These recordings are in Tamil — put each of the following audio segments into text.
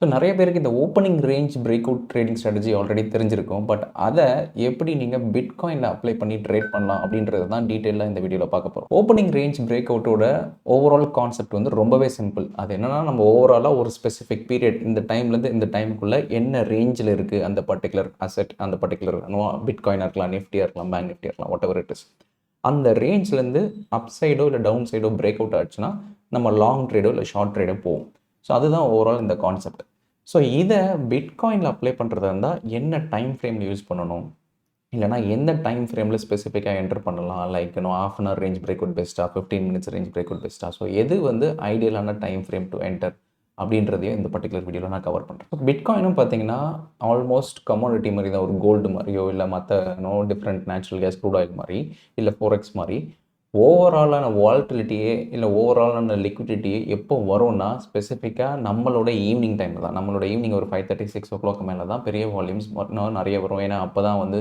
ஸோ நிறைய பேருக்கு இந்த opening range break out trading strategy already தெரிஞ்சிருக்கும். பட் அதை எப்படி நீங்கள் பிட்காயினில் அப்ளை பண்ணி ட்ரேட் பண்ணலாம் அப்படின்றது தான் டீட்டெயிலாக இந்த வீடியோவில் பார்க்க போகிறோம். ஓப்பனிங் ரேஞ்ச் பிரேக் அவுட்டோட ஓவரால் கான்செப்ட் வந்து ரொம்பவே சிம்பிள். அது என்னன்னா, நம்ம ஓவராலாக ஒரு ஸ்பெசிஃபிக் பீரியட் இந்த டைம்லேருந்து இந்த டைமுக்குள்ளே என்ன ரேஞ்சில் இருக்குது அந்த பர்டிகுலர் அசெட், அந்த பர்டிகுலர் பிட்காயினாக இருக்கலாம், நிஃப்டியாக இருக்கலாம், பேங்க் நிஃப்டியாக இருக்கலாம், வாட் எவர் இட் இஸ், அந்த ரேஞ்ச்லேருந்து அப் சைடோ இல்லை டவுன் சைடோ பிரேக் அவுட் ஆச்சுன்னா நம்ம லாங் ட்ரேடோ இல்லை ஷார்ட் ட்ரேடோ போவோம். ஸோ அதுதான் ஓவரால் இந்த கான்செப்ட். ஸோ இதை பிட்காயினில் அப்ளை பண்ணுறதா இருந்தால் என்ன டைம் ஃப்ரேமில் யூஸ் பண்ணணும், இல்லைனா எந்த டைம் ஃப்ரேமில் ஸ்பெசிஃபிக்காக என்டர் பண்ணலாம், like ½ hour range break out பெஸ்ட்டாக, 15 minutes ரேஞ்ச் பிரேக் அவுட் பெஸ்ட்டாக, ஸோ எது வந்து ஐடியலான டைம் ஃப்ரேம் டு என்டர் அப்படின்றதையும் இந்த பர்டிகுலர் வீடியோவில் நான் கவர் பண்ணுறேன். பிட்காயினும் பார்த்தீங்கன்னா ஆல்மோஸ்ட் கமாடிட்டி மாதிரி தான், ஒரு கோல்டு மாதிரியோ இல்லை மற்ற different natural gas, crude oil மாதிரி, இல்லை ஃபோரெக்ஸ் மாதிரி ஓவராலான வால்டிலிட்டியே இல்லை ஓவராலான லிக்விடிட்டியே எப்போ வரும்னா ஸ்பெசிஃபிக்காக நம்மளோட ஈவினிங் டைமில் தான். நம்மளோட ஈவினிங் ஒரு 5:30 6 o'clock மேலே தான் பெரிய வால்யூம்ஸ் நிறைய வரும். ஏன்னா அப்போ தான் வந்து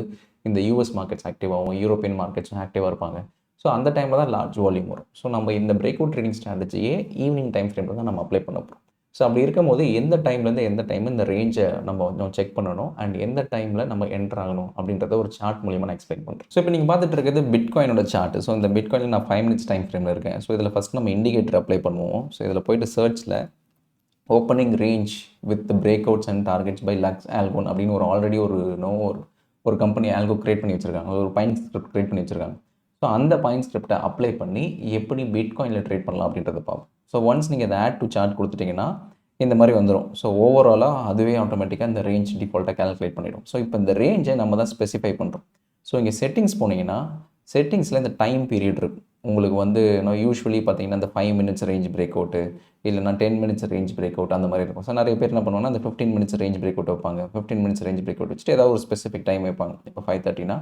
இந்த யூஎஸ் மார்க்கெட்ஸ் ஆக்டிவ் ஆகும், யூரோப்பியன் மார்க்கெட்ஸும் ஆக்டிவாக இருப்பாங்க. ஸோ அந்த டைமில் தான் லார்ஜ் வால்யூம் வரும். ஸோ நம்ம இந்த பிரேக் அவுட் ட்ரேடிங் ஸ்ட்ராட்டஜியே ஈவினிங் டைம் ஃப்ரேமில் தான் நம்ம அப்ளை பண்ண போகிறோம். ஸோ அப்படி இருக்கும்போது எந்த டைம்லேருந்து எந்த டைம் இந்த ரேஞ்சை நம்ம கொஞ்சம் செக் பண்ணணும் அண்ட் எந்த டைமில் நம்ம என்டர் ஆகணும் அப்படின்றத ஒரு சார்ட் மூலியமாக நான் எக்ஸ்பிளைன் பண்ணுறேன். ஸோ இப்போ நீங்கள் பார்த்துட்டு இருக்கிறது பிட்காயினோட சார்ட். ஸோ இந்த பிட்காயினில் நான் 5 minutes டைம் ஃப்ரேமில் இருக்கேன். ஸோ இதில் ஃபஸ்ட் நம்ம இண்டிகேட்டர் அப்ளை பண்ணுவோம். ஸோ இதில் போய்ட்டு சர்ச்சில் opening range with breakouts and targets by Lux ஆல்கோன் அப்படின்னு ஒரு ஆல்ரெடி ஒரு கம்பெனி ஆல்கோ கிரியேட் பண்ணி வச்சுருக்காங்க, ஒரு பைன் ஸ்கிரிப்ட் கிரியேட் பண்ணி வச்சுருக்காங்க. ஸோ அந்த பைன் ஸ்கிரிப்டை அப்ளை பண்ணி எப்படி பிட்காயினில் ட்ரேட் பண்ணலாம் அப்படின்றத பார்ப்போம். ஸோ ஒன்ஸ் நீங்கள் அதை ஆட் டு சார்ட் கொடுத்துட்டிங்கன்னா இந்த மாதிரி வந்துடும். ஸோ ஓவராலாக அதுவே ஆட்டோமேட்டிக்காக இந்த ரேஞ்ச் டிஃபால்ட்டாக கால்குலேட் பண்ணிடும். ஸோ இப்போ இந்த ரேஞ்சை நம்ம தான் ஸ்பெசிஃபை பண்ணுறோம். ஸோ இங்கே செட்டிங்ஸ் போனீங்கன்னா செட்டிங்ஸில் இந்த டைம் பீரியட் இருக்கும். உங்களுக்கு வந்து யூஸ்வலி பார்த்தீங்கன்னா இந்த 5 minutes ரேஞ்ச் பிரேக் அவுட்டு, இல்லைனா 10 minutes ரேஞ்ச் பிரேக் அவுட் அந்த மாதிரி இருக்கும். ஸோ நிறைய பேர் என்ன பண்ணுவாங்கன்னா அந்த 15 minutes ரேஞ்ச் பிரேக் அவுட் வைப்பாங்க. 15 minutes ரேஞ்ச் பிரேக் அவுட் வச்சுட்டு ஏதாவது ஒரு ஸ்பெசிஃபிக் டைம் வைப்பாங்க. இப்போ 5:30னா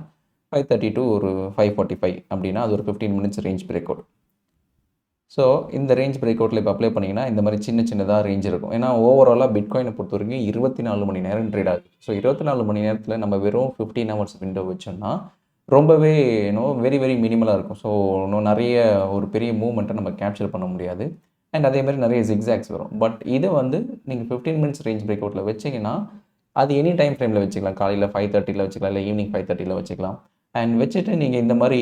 5:30 to ஒரு 5:45 அப்படின்னா அது ஒரு 15 minutes range break out. So இந்த ரேஞ்ச் பிரேக் அவுட்டில் இப்போ அப்ளை பண்ணிங்கன்னா இந்த மாதிரி சின்னதாக ரேஞ்ச் இருக்கும். ஏன்னா ஓவராலாக பிட்காயினை பொறுத்த வரைக்கும் 24 மணி நேரம் ட்ரேட் ஆகுது. ஸோ 24 மணி நேரத்தில் நம்ம வெறும் 15 hours விண்டோ வச்சோம்னா ரொம்பவே வெரி வெரி மினிமலாக இருக்கும். ஸோ நிறைய ஒரு பெரிய மூவ்மெண்ட்டை நம்ம கேப்சர் பண்ண முடியாது. அண்ட் அதே மாதிரி நிறைய ஜிக்ஸாக்ஸ் வரும். பட் இதை வந்து நீங்கள் 15 minutes ரேஞ்ச் பிரேக் அவுட்டில் வச்சிங்கன்னா அது எனி டைம் ஃப்ரேமில் வச்சுக்கலாம். காலையில் 5:30 வச்சுக்கலாம், இல்லை ஈவினிங் 5:30 வச்சுக்கலாம். அண்ட் வச்சுட்டு நீங்கள் இந்த மாதிரி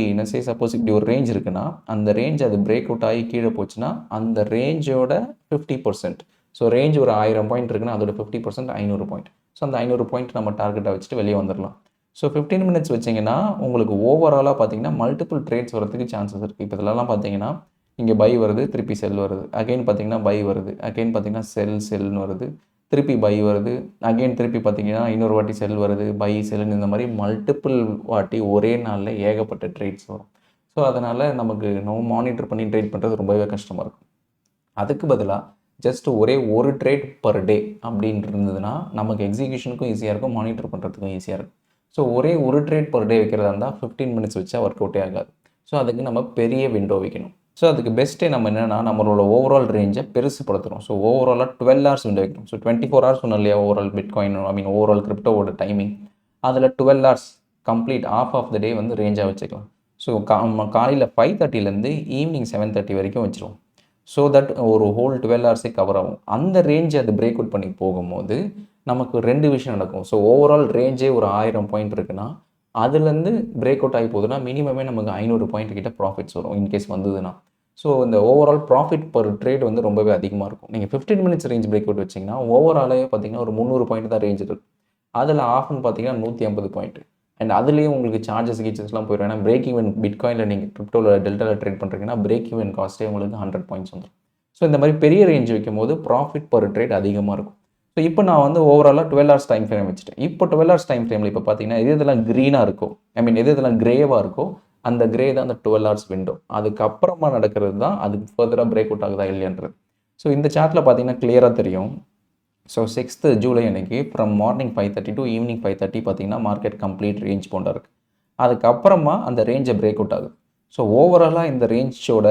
சப்போஸ் இப்படி ஒரு ரேஞ்ச் இருக்குன்னா அந்த ரேஞ்ச் அது பிரேக் அவுட் ஆகி கீழே போச்சுன்னா அந்த ரேஞ்சோட 50%. ஸோ ரேஞ்ச் ஒரு 1000 பாயிண்ட் இருக்குன்னா அதோட 50% 500 பாயிண்ட். ஸோ அந்த 500 பாயிண்ட் நம்ம டார்கெட்டாக வச்சுட்டு வெளியே வந்துடலாம். ஸோ 15 minutes வச்சிங்கன்னா உங்களுக்கு ஓவராலாக பார்த்தீங்கன்னா மல்டிபிள் ட்ரேட்ஸ் வரதுக்கு சான்சஸ் இருக்குது. இப்போ இதெல்லாம் பார்த்தீங்கன்னா இங்கே பை வருது, திருப்பி செல் வருது, அகைன் பார்த்தீங்கன்னா பை வருது, அகைன் பார்த்தீங்கன்னா செல்னு வருது, திருப்பி பை வருது, அகெயின் திருப்பி பார்த்தீங்கன்னா இன்னொரு வாட்டி செல் வருது, பை செல்லுன்னு இந்த மாதிரி மல்டிபிள் வாட்டி ஒரே நாளில் ஏகப்பட்ட ட்ரேட்ஸ் வரும். ஸோ அதனால் நமக்கு மானிட்டர் பண்ணி ட்ரேட் பண்ணுறது ரொம்பவே கஷ்டமாக இருக்கும். அதுக்கு பதிலாக ஜஸ்ட் ஒரே ஒரு ட்ரேட் பர் டே அப்படின்னு இருந்ததுன்னா நமக்கு எக்ஸிக்யூஷனுக்கும் ஈஸியாக இருக்கும், மானிட்டர் பண்ணுறதுக்கும் ஈஸியாக இருக்கும். ஸோ ஒரே ஒரு ட்ரேட் பர் டே வைக்கிறதா இருந்தால் 15 minutes வச்சா ஒர்க் அவுட்டே ஆகாது. ஸோ அதுக்கு நம்ம பெரிய விண்டோ வைக்கணும். ஸோ அதுக்கு பெஸ்ட்டே நம்ம என்னென்னா நம்மளோட ஓவரால் ரேஞ்சை பெருசுப்படுத்துகிறோம். ஸோ ஓவராலாக 12 hours விண்டோ வைக்கணும். ஸோ 24 hours சொன்னோம் இல்லையா ஓவரால் பிட்காயின் ஓவரால் கிரிப்டோவோட டைமிங், அதில் 12 hours கம்ப்ளீட் ஆஃப் த டே வந்து ரேஞ்சாக வச்சுக்கலாம். ஸோ காலையில் 5:30 ஈவினிங் 7:30 வரைக்கும் வச்சுருவோம். ஸோ தட் ஒரு ஹோல் 12 hours கவர் ஆகும். அந்த ரேஞ்சை அது பிரேக் அவுட் பண்ணி போகும்போது நமக்கு 2 விஷயம் நடக்கும். ஸோ ஓவரால் ரேஞ்சே ஒரு 1000 பாயிண்ட் இருக்குன்னா அதுலேருந்து பிரேக் அவுட் ஆகி போகுதுன்னா மினிமமே நமக்கு 500 பாயிண்ட் கிட்ட ப்ராஃபிட்ஸ் வரும் இன்கேஸ் வந்ததுன்னா. ஸோ இந்த ஓவரால் ப்ராஃபிட் பர் ட்ரேட் வந்து ரொம்பவே அதிகமாக இருக்கும். நீங்கள் 15 minutes ரேஞ்ச் பிரேக் அவுட் வச்சிங்கன்னா ஓவராலே பார்த்தீங்கன்னா ஒரு 300 பாயிண்ட் தான் ரேஞ்ச் இருக்குது. அதில் ஆஃப்னு பார்த்தீங்கன்னா 150 பாயிண்ட். அண்ட் அதுலேயும் உங்களுக்கு சார்ஜஸ்லாம் போயிடும். ஏன்னா பிரேக் ஈவன் பிட்காயினில் நீங்கள் கிரிப்டோவில் டெல்டாவில் ட்ரேட் பண்ணுறீங்கன்னா பிரேக் ஈவன் காஸ்ட்டே உங்களுக்கு 100 பாயிண்ட்ஸ் வந்துடும். ஸோ இந்த மாதிரி பெரிய ரேஞ்ச் வைக்கும் போது ப்ராஃபிட் பர் ட்ரேட் அதிகமாக இருக்கும். ஸோ இப்போ நான் வந்து ஓவராலாக 12 hours டைம் ஃப்ரேம் வச்சுட்டேன். இப்போ 12 hours டைம் ஃப்ரேமில் இப்போ பார்த்தீங்கன்னா இதெல்லாம் க்ரீனாக இருக்கோ, இதெல்லாம் க்ரேவாக இருக்கோ அந்த க்ரே தான் அந்த 12 hours விண்டோ. அதுக்கப்புறமா நடக்கிறது தான் அதுக்கு ஃபர்தராக பிரேக் அவுட் ஆகுதா இல்லையான்றது. ஸோ இந்த சார்ட்டில் பார்த்தீங்கன்னா கிளியராக தெரியும். ஸோ 6th July அன்னைக்கு ஃப்ரம் மார்னிங் 5:30 to ஈவினிங் 5:30 பார்த்தீங்கன்னா மார்க்கெட் கம்ப்ளீட் ரேஞ்ச் போண்டா இருக்குது. அதுக்கப்புறமா அந்த ரேஞ்சை பிரேக் அவுட் ஆகுது. ஸோ ஓவராலாக இந்த ரேஞ்சோட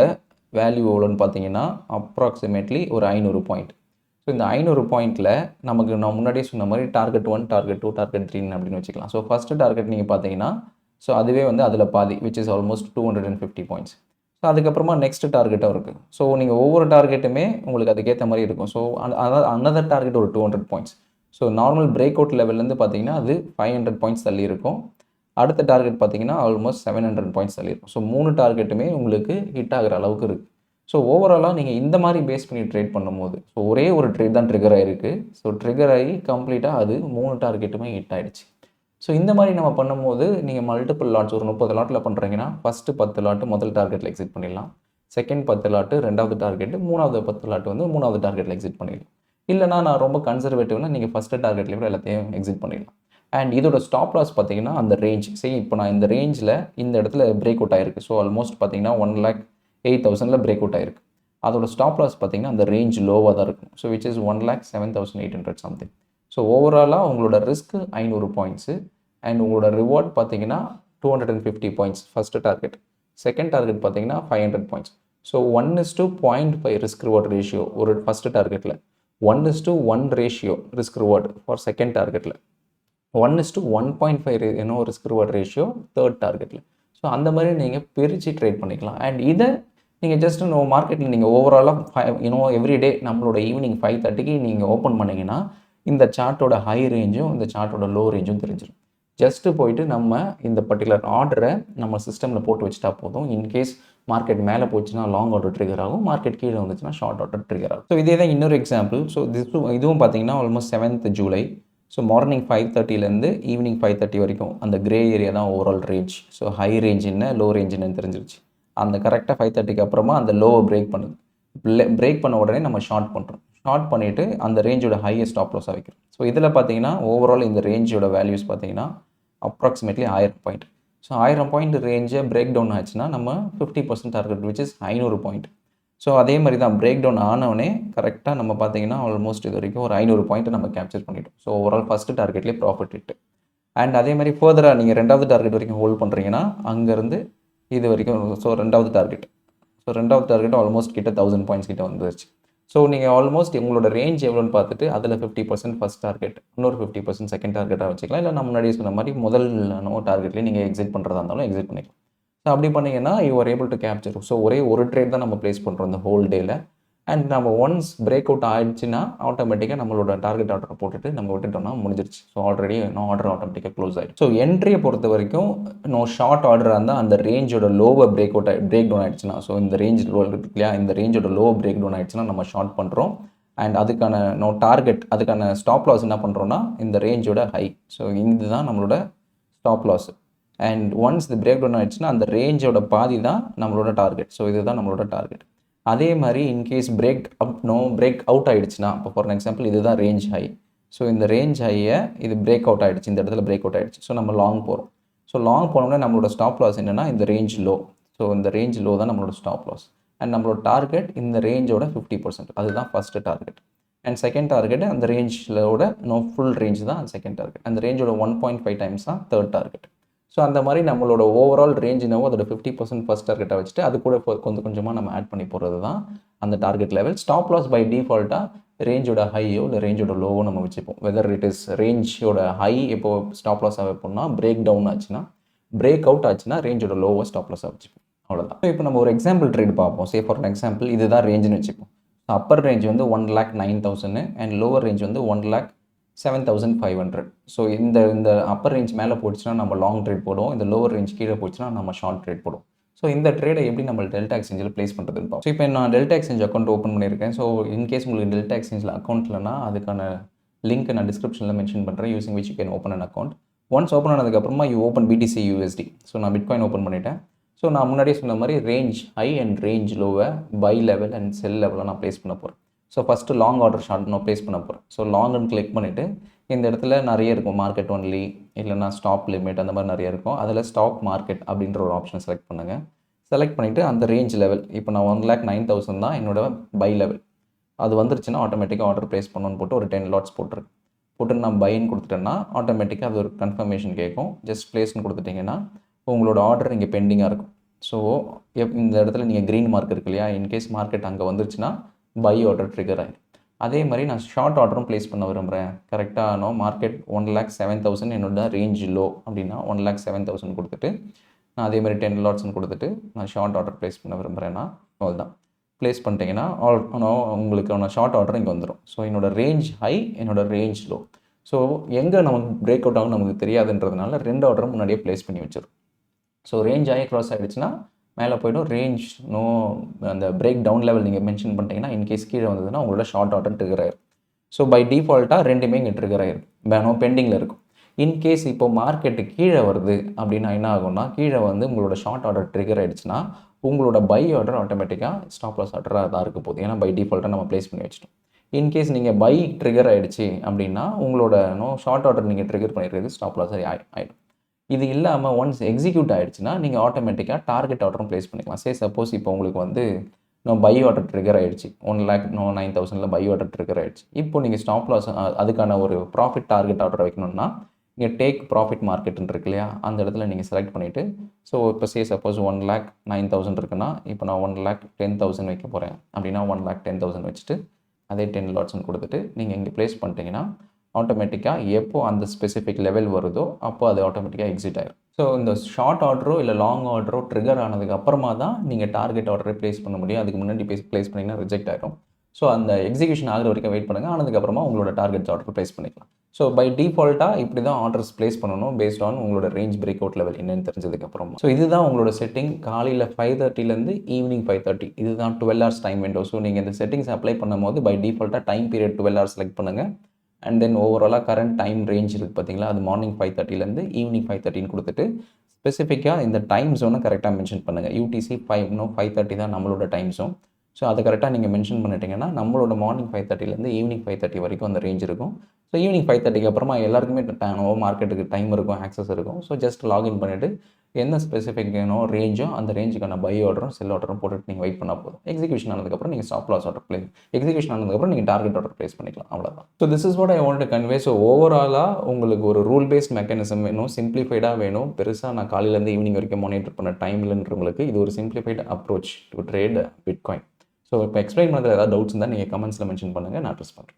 வேல்யூ எவ்வளோன்னு பார்த்தீங்கன்னா அப்ராக்சிமேட்லி ஒரு 500 பாயிண்ட். ஸோ இந்த 500 பாயிண்ட்டில் நமக்கு நான் முன்னாடியே சொன்ன மாதிரி டார்கெட் 1, டார்கெட் 2, டார்கெட் 3 அப்படின்னு வச்சுக்கலாம். ஸோ ஃபஸ்ட்டு டார்கெட் நீங்கள் பார்த்தீங்கன்னா ஸோ அதுவே வந்து அதில் பாதி which is almost 250 points. So அதுக்கப்புறமா நெக்ஸ்ட் டார்கெட்டும் இருக்குது. ஸோ நீங்கள் ஒவ்வொரு டார்கெட்டுமே உங்களுக்கு அதுக்கேற்ற மாதிரி இருக்கும். ஸோ அதாவது அனதர் டார்கெட் ஒரு 200 points. So normal breakout லெவல்லேருந்து பார்த்தீங்கன்னா அது 500 பாயிண்ட்ஸ் தள்ளி இருக்கும். அடுத்த டார்கெட் பார்த்தீங்கன்னா ஆல்மோஸ்ட் 700 பாயிண்ட்ஸ் தள்ளி இருக்கும். ஸோ 3 டார்கெட்டுமே உங்களுக்கு ஹிட் ஆகிற அளவுக்கு இருக்குது. ஸோ ஓவராலாக நீங்கள் இந்த மாதிரி பேஸ் பண்ணி ட்ரேட் பண்ணும்போது ஸோ ஒரே ஒரு ட்ரேட் தான் ட்ரிகர் ஆகிருக்கு. ஸோ ட்ரிகர் ஆகி கம்ப்ளீட்டாக அது 3 டார்கெட்டுமே ஹிட் ஆகிடுச்சு. ஸோ இந்த மாதிரி நம்ம பண்ணும்போது நீங்கள் மல்டிபிள் லாட்ஸ் ஒரு 30 லாட்டில் பண்ணுறீங்கன்னா ஃபஸ்ட்டு 10 லாட்டு முதல் டார்கெட்டில் எக்ஸிட் பண்ணிடலாம். செகண்ட் 10 லாட்டு ரெண்டாவது டார்கெட்டு, மூணாவது 10 லாட்டு வந்து மூணாவது டார்கெட்டில் எக்ஸிட் பண்ணிடலாம். இல்லைனா நான் ரொம்ப கன்சர்வேட்டிவ்னா நீங்கள் ஃபஸ்ட்டு டார்கெட்லேயே கூட எல்லாத்தையும் எக்ஸிட் பண்ணிடலாம். அண்ட் இதோட ஸ்டாப் லாஸ் பார்த்தீங்கன்னா அந்த ரேஞ்ச் இப்போ நான் இந்த ரேஞ்சில் இந்த இடத்துல பிரேக் அவுட் ஆயிருக்கு. ஸோ ஆல்மோஸ்ட் பார்த்தீங்கன்னா 1,08,000 பிரேக் அவுட் ஆயிருக்கு. அதோட ஸ்டாப் லாஸ் பார்த்தீங்கன்னா அந்த ரேஞ்ச் லோவாக தான் இருக்கும். So which is 1,07,800 something. So ஓவராலாக உங்களோட ரிஸ்க் 500 பாயிண்ட்ஸு அண்ட் உங்களோட ரிவார்ட் பார்த்தீங்கன்னா 250 points first target. Second target பார்த்தீங்கன்னா 500 points. So 1:0.5 risk reward ratio ஒரு ஃபஸ்ட்டு டார்கெட்டில், 1:1 ratio risk reward for second டார்கெட்டில், 1:1.5 ரிஸ்க் ரிவார்ட் ரேஷியோ தேர்ட் டார்கெட்டில். ஸோ அந்த மாதிரி நீங்கள் பிரித்து ட்ரேட் பண்ணிக்கலாம். அண்ட் இதை நீங்கள் ஜஸ்ட் மார்க்கெட்டில் நீங்கள் ஓவராலாக எவ்ரிடே நம்மளோட ஈவினிங் 5:30க்கு நீங்கள் ஓப்பன் பண்ணிங்கன்னா இந்த சார்ட்டோட ஹை ரேஞ்சும் இந்த சார்ட்டோட லோ ரேஞ்சும் தெரிஞ்சிடும். ஜஸ்ட்டு போயிட்டு நம்ம இந்த பர்டிகுலர் ஆர்டரை நம்ம சிஸ்டமில் போட்டு வச்சுட்டா போதும். இன்கேஸ் மார்க்கெட் மேலே போச்சுன்னா லாங் ஆர்டர் ட்ரிகர் ஆகும், மார்க்கெட் கீழே வந்துச்சுன்னா ஷார்ட் ஆர்டர் ட்ரிகர் ஆகும். ஸோ இதே தான் இன்னொரு எக்ஸாம்பிள். ஸோ இதுவும் பார்த்தீங்கன்னா almost 7th July. So morning 5:30லேருந்து ஈவினிங் 5:30 வரைக்கும் அந்த கிரே ஏரியா தான் overall range. So high range என்ன லோ ரேஞ்ச் என்னன்னு தெரிஞ்சிருச்சு. அந்த கரெக்டாக 5:30க்கு அப்புறமா அந்த லோவை பிரேக் பண்ணுது. பிரேக் பண்ண உடனே நம்ம ஷார்ட் பண்ணுறோம். ஷார்ட் பண்ணிவிட்டு அந்த ரேஞ்சோட ஹையஸ்ட் ஸ்டாப் லாஸாக வைக்கிறோம். ஸோ இதில் பார்த்தீங்கன்னா ஓவரால் இந்த ரேஞ்சோட வேல்யூஸ் பார்த்தீங்கன்னா அப்ராக்சிமேட்லி 1000 பாயிண்ட். ஸோ 1000 பாயிண்ட் ரேஞ்சை பிரேக் டவுன் ஆச்சுன்னா நம்ம 50% target which is 500 point. So அதே மாதிரி தான் பிரேக் டவுன் ஆனவனே கரெக்டாக நம்ம பார்த்தீங்கன்னா ஆல்மோஸ்ட் இது வரைக்கும் ஒரு 500 பாயிண்ட்டை நம்ம கேப்சர் பண்ணிட்டோம். ஸோ ஓவரால் ஃபஸ்ட்டு டார்கெட்லேயே ப்ராஃபிட் ஹிட். அண்ட் அதே மாதிரி ஃபர்தராக நீங்கள் ரெண்டாவது டார்கெட் வரைக்கும் ஹோல்ட் பண்ணுறீங்கன்னா அங்கேருந்து இது வரைக்கும் ஸோ ரெண்டாவது டார்கெட் ஆல்மோஸ்ட் கிட்ட 1000 பாயிண்ட்ஸ் கிட்ட வந்துருச்சு. ஸோ நீங்கள் ஆல்மோஸ்ட் உங்களோட ரேஞ்ச் எவ்வளோன்னு பார்த்துட்டு அதில் 50% ஃபஸ்ட் டார்கெட், இன்னொரு 50% செகண்ட் டார்கெட்டாக வச்சுக்கலாம். இல்லை நான் முன்னாடியே சொன்ன மாதிரி முதல் டார்கெட்லேயே நீங்கள் எக்ஸிட் பண்ணுறதா இருந்தாலும் எக்ஸிட் பண்ணிக்கலாம். ஸோ அப்படி பண்ணிங்கன்னா you are able to capture. So ஒரே ஒரு ட்ரேட் தான் நம்ம ப்ளேஸ் பண்ணுறோம் இந்த ஹோல் டேயில். அண்ட் நம்ம ஒன்ஸ் பிரேக் அவுட் ஆயிடுச்சுன்னா ஆட்டோமேட்டிக்காக நம்மளோட டார்கெட் ஆர்டரை போட்டுட்டு நம்ம விட்டுட்டோம்னா முடிஞ்சிருச்சு. ஸோ ஆல்ரெடி ஆர்டர் ஆட்டோமேட்டிக்காக க்ளோஸ் ஆகிடும். ஸோ என்ட்ரியை பொறுத்த வரைக்கும் ஷார்ட் ஆர்டராக இருந்தால் அந்த ரேஞ்சோட லோவை பிரேக் டவுன் ஆகிடுச்சுன்னா, ஸோ இந்த ரேஞ்ச் லோ இருக்கு இல்லையா, இந்த ரேஞ்சோட லோ பிரேக் டவுன் ஆகிடுச்சுன்னா நம்ம ஷார்ட் பண்ணுறோம். அண்ட் அதுக்கான டார்கெட் அதுக்கான ஸ்டாப் லாஸ் என்ன பண்ணுறோன்னா இந்த ரேஞ்சோட ஹை. ஸோ இதுதான் நம்மளோட ஸ்டாப் லாஸ். அண்ட் ஒன்ஸ் இது பிரேக் டவுன் ஆகிடுச்சுன்னா அந்த ரேஞ்சோட பாதி தான் நம்மளோட டார்கெட். ஸோ இதுதான் நம்மளோட டார்கெட். அதே மாதிரி இன்கேஸ் பிரேக் அவுட் ஆகிடுச்சுன்னா, இப்போ ஃபார் எக்ஸாம்பிள் இதுதான் ரேஞ்ச் ஹை. ஸோ இந்த ரேஞ்ச் ஹையை இது பிரேக் அவுட் ஆகிடுச்சு, இந்த இடத்துல பிரேக் அவுட் ஆகிடுச்சு. ஸோ நம்ம லாங் போகிறோம். ஸோ லாங் போனோம்னா நம்மளோட ஸ்டாப் லாஸ் என்னென்னா இந்த ரேஞ்ச் லோ. ஸோ இந்த ரேஞ்ச் லோ தான் நம்மளோட ஸ்டாப் லாஸ். அண்ட் நம்மளோட டார்கெட் இந்த ரேஞ்சோட 50%, அதுதான் first target. And second target அந்த ரேஞ்சோட ஃபுல் ரேஞ்ச் தான் செகண்ட் டார்கெட். அந்த ரேஞ்சோட 1.5 டைம்ஸ் தான் தேர்ட் டார்கெட். ஸோ அந்த மாதிரி நம்மளோட ஓவரால் ரேஞ்ச் என்னவோ அதோட 50% ஃபஸ்ட் டார்கெட்டை வச்சுட்டு அது கூட கொஞ்சமாக நம்ம ஆட் பண்ணி போகிறது தான் அந்த target level. Stop loss by டிஃபால்ட்டாக ரேஞ்சோட ஹையோ இல்லை ரேஞ்சோட லோவோ நம்ம வச்சுப்போம். வெதர் இட் இஸ் ரேஞ்சோட ஹை இப்போ ஸ்டாப் லாஸாக வைப்போம்னா, பிரேக் டவுன் ஆச்சுன்னா, பிரேக் அவுட் ஆச்சுன்னா ரேஞ்சோட லோவோ ஸ்டாப் லாஸாக வச்சுப்போம். அவ்வளோதான். ஸோ இப்போ நம்ம ஒரு எக்ஸாம்பிள் ட்ரேட் பார்ப்போம். சே ஃபார் எக்ஸாம்பிள் இதுதான் ரேஞ்சுன்னு வச்சுப்போம். அப்பர் ரேஞ்ச் வந்து 1,09,000 அண்ட் லோவர் ரேஞ்ச் வந்து 1,07,500. ஸோ இந்த அப்பர் ரேஞ்ச் மேலே போச்சுன்னா நம்ம லாங் ட்ரேட் போடுவோம், இந்த லோவர் ரேஞ்ச் கீழே போச்சுன்னா நம்ம ஷார்ட் ட்ரேட் போடுவோம். ஸோ இந்த ட்ரேடை எப்படி நம்ம டெல்டா எக்ஸ்சேஞ்சில் ப்ளேஸ் பண்ணுறதுன்னு பார்ப்போம். ஸோ இப்போ நான் டெல்டா எக்ஸ்சேஞ்ச் அக்கௌண்ட் ஓப்பன் பண்ணியிருக்கேன். ஸோ இன்கேஸ் உங்களுக்கு டெல்டா எக்ஸ்சேஞ்சில் அக்கௌண்ட் இல்லைனா அதுக்கான லிங்க் நான் டிஸ்கிரிப்ஷனில் மென்ஷன் பண்ணுறேன். Using which you can open an account. Once open ஆனதுக்கப்புறமா you open BTC USD. So நான் பிட்காயின் ஓப்பன் பண்ணிட்டேன். ஸோ நான் முன்னாடியே சொன்ன மாதிரி ரேஞ்ச் ஹை அண்ட் ரேஞ்ச் லோவை பை லெவல் அண்ட் செல் லெவலில் நான் ப்ளேஸ் பண்ண போகிறேன். So first long order short நான் ப்ளேஸ் பண்ண போகிறேன். ஸோ லாங்குன்னு கிளிக் பண்ணிவிட்டு இந்த இடத்துல நிறைய இருக்கும், மார்க்கெட் ஒன்லி இல்லைனா ஸ்டாப் லிமிட் அந்த மாதிரி நிறைய இருக்கும். அதில் ஸ்டாக் மார்க்கெட் அப்படின்ற ஒரு ஆப்ஷன் செலக்ட் பண்ணுங்கள். செலக்ட் பண்ணிவிட்டு அந்த ரேஞ்ச் லெவல் இப்போ நான் 1,09,000 தான் என்னோட பை லெவல். அது வந்துருச்சுன்னா ஆட்டோமேட்டிக்காக ஆர்டர் ப்ளேஸ் பண்ணணும்னு போட்டு ஒரு 10 லாட்ஸ் போட்டு நான் பைன்னு கொடுத்துட்டேன்னா ஆட்டோமேட்டிக்காக அது ஒரு கன்ஃபர்மேஷன் கேட்கும். ஜஸ்ட் ப்ளேஸ்ன்னு கொடுத்துட்டிங்கன்னா உங்களோட ஆர்டர் இங்கே பெண்டிங்காக இருக்கும். ஸோ இந்த இடத்துல நீங்கள் க்ரீன் மார்க் இருக்கு இல்லையா, இன்கேஸ் மார்க்கெட் அங்கே வந்துருச்சுன்னா பை ஆர்டர் ட்ரிகர் ஆகிடும். அதே மாதிரி நான் ஷார்ட் ஆர்டரும் ப்ளேஸ் பண்ண விரும்புகிறேன். கரெக்டாக மார்க்கெட் 1,07,000 என்னோட ரேஞ்ச் லோ அப்படின்னா 1,07,000 கொடுத்துட்டு நான் அதே மாதிரி 10 லாட்ஸ்ன்னு கொடுத்துட்டு நான் ஷார்ட் ஆர்டர் ப்ளேஸ் பண்ண விரும்புகிறேன்னா அவ்வளோதான். ப்ளேஸ் பண்ணிட்டீங்கன்னா உங்களுக்கான ஷார்ட் ஆர்டர் இங்கே வந்துடும். ஸோ என்னோட ரேஞ்ச் ஹை, என்னோட ரேஞ்ச் லோ. ஸோ எங்கே நமக்கு பிரேக் அவுட் ஆகும் நமக்கு தெரியாதுன்றதுனால 2 ஆர்டரும் முன்னாடியே ப்ளேஸ் பண்ணி வச்சிடும். ஸோ ரேஞ்ச் ஹை க்ராஸ் ஆகிடுச்சுன்னா மேலே போய்டும். ரேஞ்ச் நோ அந்த பிரேக் டவுன் லெவல் நீங்கள் மென்ஷன் பண்ணிட்டீங்கன்னா இன்கேஸ் கீழே வந்ததுன்னா உங்களோட ஷார்ட் ஆர்டர் ட்ரிகர் ஆயிடும். ஸோ பை டிஃபால்ட்டாக ரெண்டுமே இங்கே ட்ரிகர் ஆயிடும். பெண்டிங்கில் இருக்கும். இன்கேஸ் இப்போ மார்க்கெட்டு கீழே வருது அப்படின்னா என்ன ஆகும்னா, கீழே வந்து உங்களோட ஷார்ட் ஆர்டர் ட்ரிகர் ஆகிடுச்சுன்னா உங்களோட பை ஆர்டர் ஆட்டோமேட்டிக்காக ஸ்டாப் லாஸ் ஆர்டராக தான் இருக்க போகுது. ஏன்னா பை டிஃபால்ட்டாக நம்ம ப்ளேஸ் பண்ணி வச்சிட்டோம். இன்கேஸ் நீங்கள் பை ட்ரிகர் ஆகிடுச்சு அப்படின்னா உங்களோட ஷார்ட் ஆர்டர் நீங்கள் ட்ரிகர் பண்ணிடுறது ஸ்டாப் லாஸ் ஆகிடும். இது இல்லாமல் ஒன்ஸ் எக்ஸிக்யூட் ஆகிடுச்சுன்னா நீங்கள் ஆட்டோமேட்டிக்காக டார்கெட் ஆர்டரும் ப்ளேஸ் பண்ணிக்கலாம். சப்போஸ் இப்போ உங்களுக்கு வந்து பை ஆர்டர் ட்ரிகர் ஆகிடுச்சு 1,09,000 பை ஆர்டர் ட்ரிகர் ஆகிடுச்சு. இப்போ நீங்கள் ஸ்டாப் லாஸ் அதுக்கான ஒரு ப்ராஃபிட் டார்கெட் ஆர்டர் வைக்கணும்னா இங்கே டேக் ப்ராஃபிட் மார்க்கெட்டுன்னு இருக்கு இல்லையா, அந்த இடத்துல நீங்கள் செலக்ட் பண்ணிவிட்டு ஸோ இப்போ சப்போஸ் 1,09,000 இருக்குன்னா இப்போ நான் 1,10,000 வைக்க போகிறேன் அப்படின்னா 1,10,000 வச்சுட்டு அதே 10 லாட்ஸ்ன்னு கொடுத்துட்டு நீங்கள் இங்கே ப்ளேஸ் பண்ணிட்டீங்கன்னா ஆட்டோமேட்டிக்காக எப்போ அந்த ஸ்பெசிஃபிக் லெவல் வருதோ அப்போ அது ஆட்டோமேட்டிக்காக எக்ஸிட் ஆயிடும். ஸோ இந்த ஷார்ட் ஆர்டரோ இல்லை லாங் ஆர்டரோ ட்ரிகர் ஆனதுக்கு அப்புறமா தான் நீங்கள் டார்கெட் ஆர்டரை ப்ளேஸ் பண்ண முடியும். அதுக்கு முன்னாடி ப்ளேஸ் பண்ணிங்கன்னா ரிஜெக்ட் ஆகிடும். ஸோ அந்த எக்ஸிக்யூஷன் ஆகிற வரைக்கும் வெயிட் பண்ணுங்கள். ஆனதுக்கப்புறமா உங்களோட டார்கெட் ஆர்டர் ப்ளேஸ் பண்ணிக்கலாம். ஸோ பை டிஃபால்ட்டாக இப்படி தான் ஆர்டர்ஸ் ப்ளேஸ் பண்ணணும் பேஸ்ட் ஆன் உங்களோட ரேஞ்ச் பிரேக் அவுட் லெவல் என்னன்னு தெரிஞ்சதுக்கப்புறம். ஸோ இதுதான் உங்களோட செட்டிங். காலையில் 5:30லேருந்து ஈவினிங் 5:30 இதுதான் 12 hours டைம் விண்டோ. ஸோ நீங்கள் இந்த செட்டிங்ஸ் அப்ளை பண்ணும்போது பை டிஃபால்ட்டாக டைம் பீரியட் 12 hours செலக்ட் பண்ணுங்கள். அண்ட் தென் ஓவராலாக கரண்ட் டைம் ரேஞ்ச் இருக்குது பார்த்தீங்களா, அது மார்னிங் 5:30லேருந்து ஈவினிங் 5:30ன்னு கொடுத்துட்டு ஸ்பெசிஃபிக்காக இந்த டைம் ஜோனை கரெக்டாக மென்ஷன் பண்ணுங்கள். UTC 5:30 தான் நம்மளோட டைம் ஜோன். ஸோ அதை கரெக்டாக நீங்கள் மென்ஷன் பண்ணிட்டீங்கன்னா நம்மளோட மார்னிங் 5:30லேருந்து ஈவினிங் 5:30 வரைக்கும் அந்த ரேஞ்ச் இருக்கும். ஸோ ஈவினிங் 5:30க்கு அப்புறமா எல்லாருக்குமே மார்க்கெட்டுக்கு டைம் இருக்கும், ஆக்சஸ் இருக்கும். ஸோ ஜஸ்ட் லாகின் பண்ணிவிட்டு என்ன ஸ்பெசிஃபிக் ரேஞ்சோ அந்த ரேஞ்சுக்கான பை ஆர்டரும் செல் ஆர்டரும் போட்டுட்டு நீங்கள் வெயிட் பண்ணால் போதும். எக்ஸிக்யூஷன் ஆனதுக்கப்புறம் நீங்கள் ஸ்டாப் லாஸ் ஆர்டர் எக்ஸிக்யூஷன் ஆனதுக்கப்புறம் நீங்கள் டார்கெட் ஆர்டர் ப்ளேஸ் பண்ணிக்கலாம். அவ்வளோதான். So this is what I want to convey. So ஓவராலாக உங்களுக்கு ஒரு ரூல் பேஸ்ட் மெக்கானிசம் வேணும், சிம்பிளிஃபைடாக வேணும். பெருசாக நான் காலையிலேருந்து ஈவினிங் வரைக்கும் மானிட்டர் பண்ண டைம் இல்லைன்றவங்களுக்கு இது ஒரு simplified approach to trade bitcoin. So இப்போ எக்ஸ்பிளைன் பண்ணுறது ஏதாவது டவுட்ஸ் இருந்தால் நீங்கள் கமெண்ட்ஸில் மென்ஷன் பண்ணுங்கள், நான் அட்ரஸ் பண்ணுறேன்.